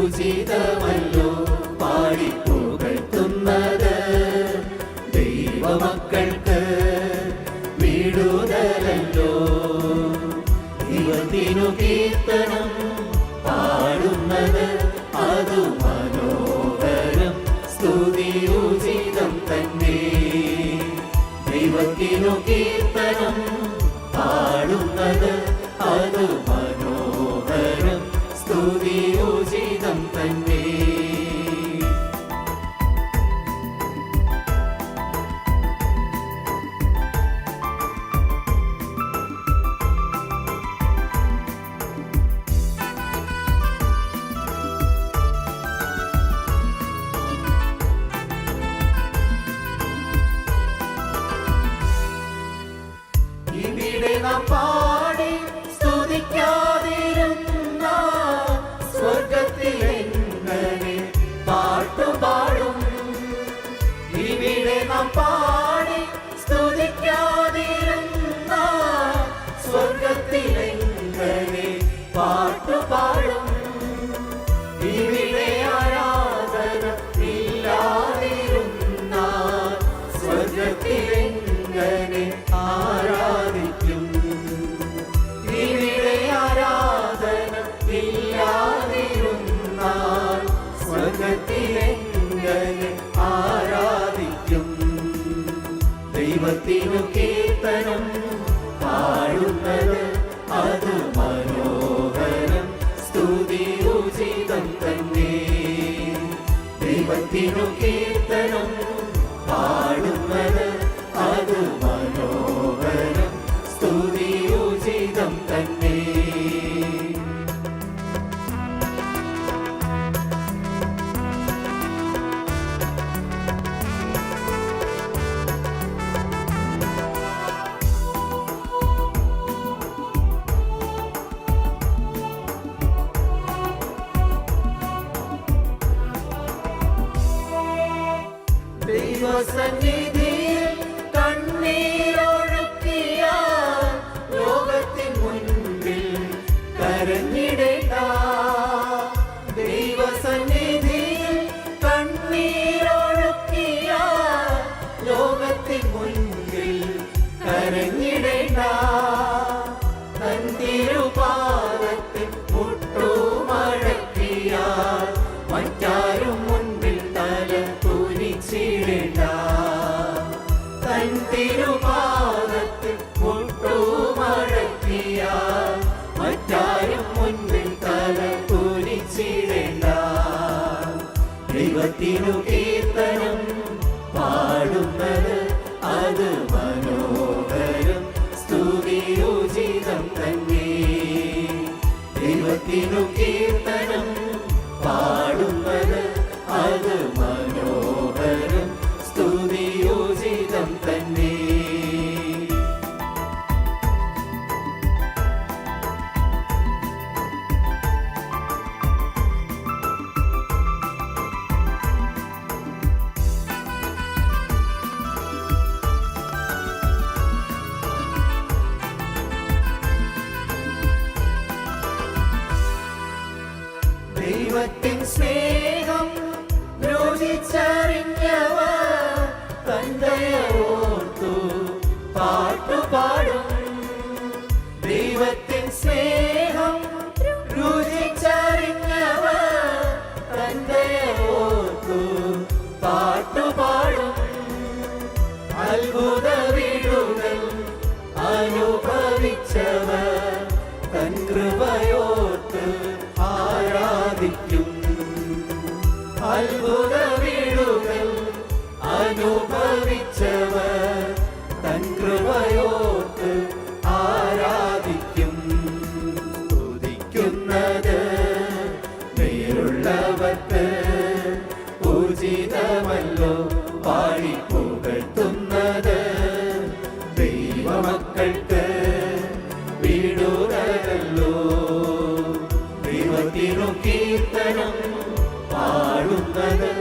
ഉചിതമല്ലോ പാടി പുകഴ്ത്തുന്നത്. ദൈവമക്കൾക്ക് വിടുതലല്ലോ. ദൈവത്തിനു കീർത്തനം പാടുന്നത് അതു മനോഹരം, സ്തുതി ഉചിതം തന്നെ. ദൈവത്തിനു കീർത്തനം പാടുന്നത് അതു മനോഹരം, സ്തുതി ഉചിതം തന്നെ. ഇവിടെ നാം പാടി സ്തുതിക്കാതിരുന്ന സ്വർഗത്തിലെങ്ങനെ പാട്ടുപാടും. ഇവിടെ നാം പാടി സ്തുതിക്കാതിരുന്ന സ്വർഗത്തിലെങ്ങനെ പാട്ടുപാടും. ഇവിടെ ആരാധന ഇല്ലാതിരുന്ന സ്വർഗത്തിലെങ്ങനെ ആരാധിക്കും. ഇവിടെ ആരാധന ഇല്ലാതിരുന്ന സ്വർഗത്തിലെങ്ങനെ ആരാധിക്കും. ദൈവത്തിനു കീർത്തനം പാടുന്നത് അത് മനോഹരം, സ്തുതി ഉചിതം തന്നെ. ദൈവത്തിനു കീർത്തനം പാടുന്നത് അത് മനോഹരം, സ്തുതി ഉചിതം തന്നെ. ദൈവസന്നിധിയിൽ കണ്ണീരൊഴുക്കിയ ലോകത്തിൻ മുൻപിൽ കരഞ്ഞിടേണ്ട. ദൈവസന്നിധിയിൽ കണ്ണീരൊഴുക്കിയ ലോകത്തിൻ മുൻപിൽ കരഞ്ഞിടേണ്ട. തൻ തിരുപാദത്തിൽ മുട്ടുമടക്കിയ മറ്റാരും മുൻപിൽ തല കുനിച്ചിടേണ്ട. തൻ തിരുപാദത്തിൽ മുട്ടുമടക്കിയ മറ്റാരും മുൻപിൽ തല കുനിച്ചിടേണ്ട. ദൈവത്തിനു കീർത്തനം പാടുന്നത് അത് മനോഹരം, സ്തുതി ഉചിതം തന്നെ. ദൈവത്തിനു കീർത്തനം പാടുന്നത് അത് മനോഹരം, സ്തുതി ഉചിതം തന്നെ. ദൈവത്തിൻ സ്നേഹം രുചിച്ചറിഞ്ഞവർ തന്തയോർത്തു പാട്ടുപാടും. ദൈവത്തിൻ സ്നേഹം രുചിച്ചറിഞ്ഞവർ തന്തയോർത്തു പാട്ടുപാടും. അത്ഭുത വീടുകൾ അനുഭവിച്ചവർ തൻ കൃപയോർത്ത് ആരാധിക്കും. അത്ഭുത വീടുകൾ അനുഭവിച്ചവർ തൻ കൃപയോർത്ത് ആരാധിക്കും. സ്തുതിക്കുന്നത് നേരുള്ളവർക്ക് ഉചിതമല്ലോ പാടി പുകഴ്ത്തുന്നത്. ദൈവമക്കൾക്ക് വിടുതലല്ലോ. ദൈവത്തിനു കീർത്തനം പാടുന്നത്